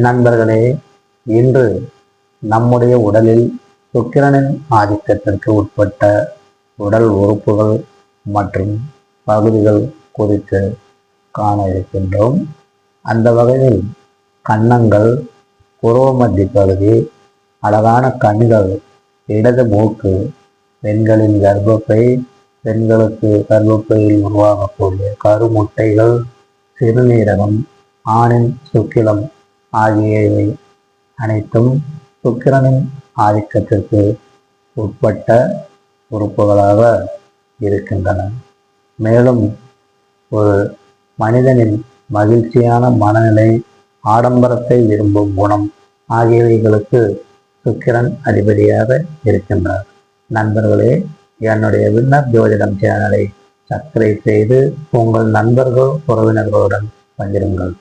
நண்பர்களே, இன்று நம்முடைய உடலில் சுக்கிரனின் ஆதிக்கத்திற்கு உட்பட்ட உடல் உறுப்புகள் மற்றும் பகுதிகள் குறித்து காண இருக்கின்றோம். அந்த வகையில் கன்னங்கள், புருவ மத்தி பகுதி, அழகான கண்கள், இடது மூக்கு, பெண்களின் கர்ப்பப்பை, பெண்களுக்கு கர்ப்பப்பையில் உருவாகக்கூடிய கருமுட்டைகள், சிறுநீரகம், ஆணின் சுக்கிலம் ஆகியவை அனைத்தும் சுக்கிரனின் ஆதிக்கத்திற்கு உட்பட்ட உறுப்புகளாக இருக்கின்றன. மேலும் ஒரு மனிதனின் மகிழ்ச்சியான மனநிலை, ஆடம்பரத்தை விரும்பும் குணம் ஆகியவைகளுக்கு சுக்கிரன் அதிபதியாக இருக்கின்றார். நண்பர்களே, என்னுடைய வின்னர் ஜோதிடம் சேனலை சப்ஸ்கிரைப் செய்து உங்கள் நண்பர்கள், உறவினர்களுடன் பகிருங்கள்.